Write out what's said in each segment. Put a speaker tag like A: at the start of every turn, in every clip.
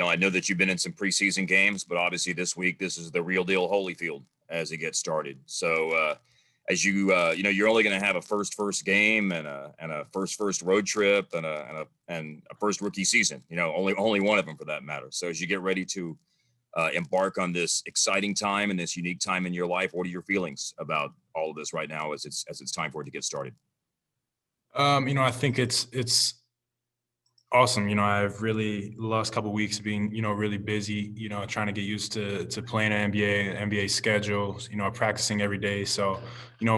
A: I know that you've been in some preseason games, but obviously this week, this is the real deal Holyfield as it gets started. So as you're only going to have a first game and a first road trip and a first rookie season, only one of them for that matter. So as you get ready to embark on this exciting time and this unique time in your life, what are your feelings about all of this right now as it's time for it to get started?
B: I think it's awesome. I've really the last couple of weeks being, really busy, trying to get used to playing an NBA schedule, practicing every day. So,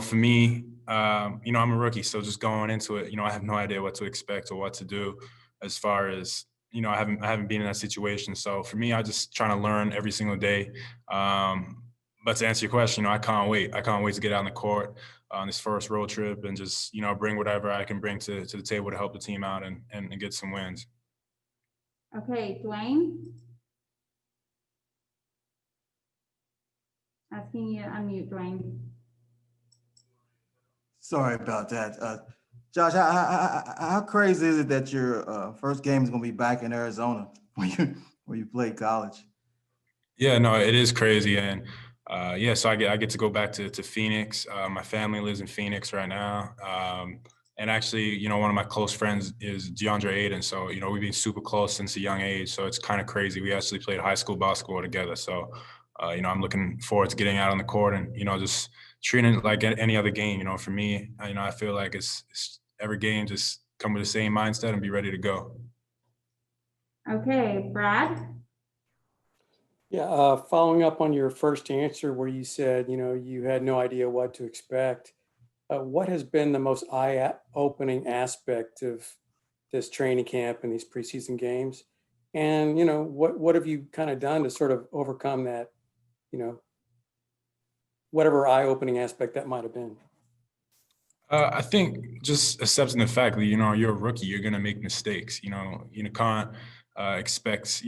B: for me, I'm a rookie. So just going into it, I have no idea what to expect or what to do as far as, I haven't been in that situation. So for me, I just trying to learn every single day. But to answer your question, I can't wait. I can't wait to get out on the court on this first road trip and just, bring whatever I can bring to the table to help the team out and get some wins.
C: Okay, Dwayne. Asking you to unmute, Dwayne.
D: Sorry about that. Josh, how crazy is it that your first game is going to be back in Arizona where you played college?
B: Yeah, no, it is crazy. And so I get to go back to Phoenix. My family lives in Phoenix right now. And actually, one of my close friends is Deandre Ayton. So, we've been super close since a young age. So it's kind of crazy. We actually played high school basketball together. So, I'm looking forward to getting out on the court and, just treating it like any other game. For me, I feel like it's every game, just come with the same mindset and be ready to go.
C: Okay, Brad.
E: Yeah, following up on your first answer where you said, you had no idea what to expect. What has been the most eye-opening aspect of this training camp and these preseason games? And, what have you kind of done to sort of overcome that, whatever eye-opening aspect that might have been?
B: I think just accepting the fact that, you're a rookie, you're going to make mistakes. You can't expect,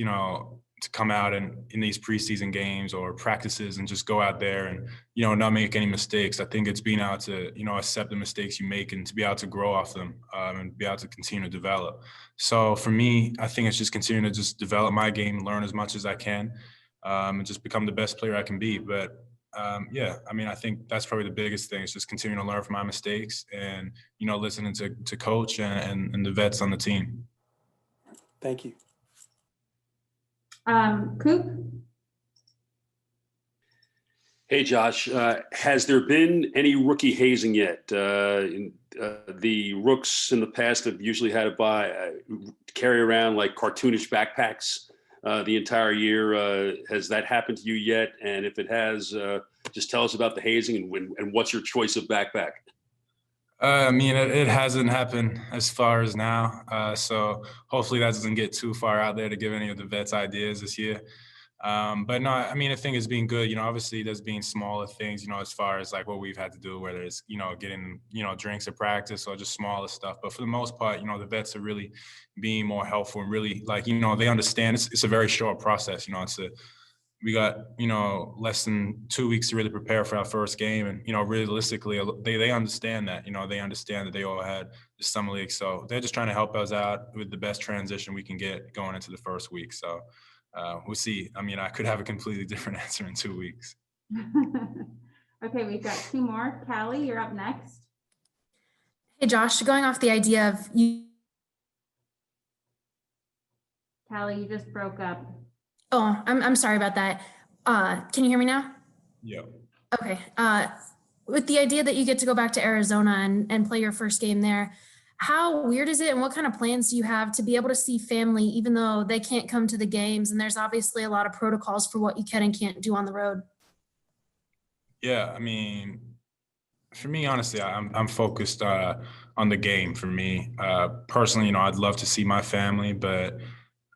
B: to come out in these preseason games or practices and just go out there and, not make any mistakes. I think it's being able to, accept the mistakes you make and to be able to grow off them and be able to continue to develop. So for me, I think it's just continuing to just develop my game, learn as much as I can, and just become the best player I can be. But I think that's probably the biggest thing is just continuing to learn from my mistakes and, listening to coach and the vets on the team.
E: Thank you.
C: Coop.
F: Hey, Josh, has there been any rookie hazing yet? The rooks in the past have usually had to carry around like cartoonish backpacks the entire year. Has that happened to you yet? And if it has, just tell us about the hazing and what's your choice of backpack?
B: It hasn't happened as far as now. So hopefully that doesn't get too far out there to give any of the vets ideas this year. But no, I think it's been good. Obviously there's been smaller things, as far as like what we've had to do, whether it's, getting, drinks at practice or just smaller stuff. But for the most part, the vets are really being more helpful and really like, they understand it's a very short process. We got, less than 2 weeks to really prepare for our first game. And, realistically, they understand that, they understand that they all had the summer league. So they're just trying to help us out with the best transition we can get going into the first week. So we'll see. I could have a completely different answer in 2 weeks.
C: Okay, we've got two more. Callie, you're up next.
G: Hey, Josh, going off the idea of you.
C: Callie, you just broke up.
G: Oh, I'm sorry about that. Can you hear me now?
B: Yeah.
G: Okay. With the idea that you get to go back to Arizona and play your first game there, how weird is it and what kind of plans do you have to be able to see family even though they can't come to the games and there's obviously a lot of protocols for what you can and can't do on the road?
B: Yeah, for me, honestly, I'm focused on the game. For me, personally, I'd love to see my family, but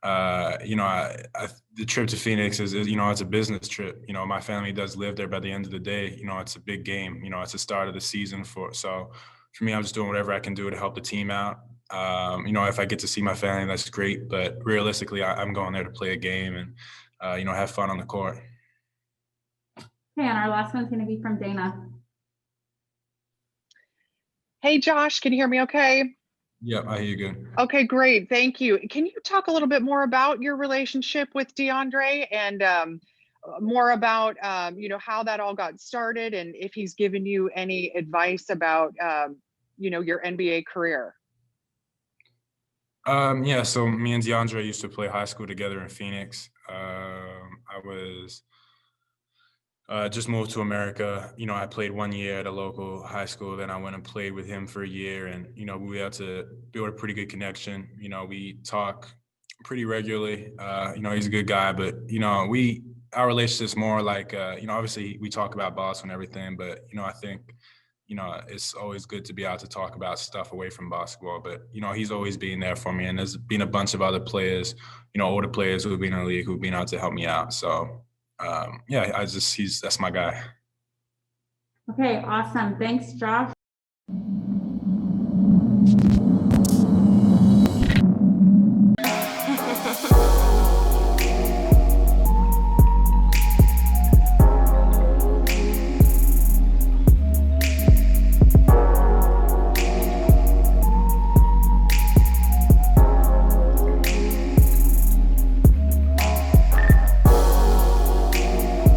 B: the trip to Phoenix is it's a business trip. My family does live there. By the end of the day, it's a big game. It's the start of the season so for me, I'm just doing whatever I can do to help the team out. If I get to see my family, that's great. But realistically, I'm going there to play a game and have fun on the court.
C: Okay, and our last one's going to be from Dana.
H: Hey, Josh, can you hear me okay?
B: Yep, I hear you good.
H: Okay, great. Thank you. Can you talk a little bit more about your relationship with Deandre and more about, how that all got started and if he's given you any advice about, your NBA career?
B: Yeah, so me and DeAndre used to play high school together in Phoenix. I was just moved to America. I played 1 year at a local high school. Then I went and played with him for a year, and we were able to build a pretty good connection. We talk pretty regularly. He's a good guy, but our relationship's more like obviously we talk about basketball and everything, but I think it's always good to be able to talk about stuff away from basketball. But he's always been there for me, and there's been a bunch of other players, older players who've been in the league who've been out to help me out. So. That's my guy.
C: Okay, awesome. Thanks, Josh.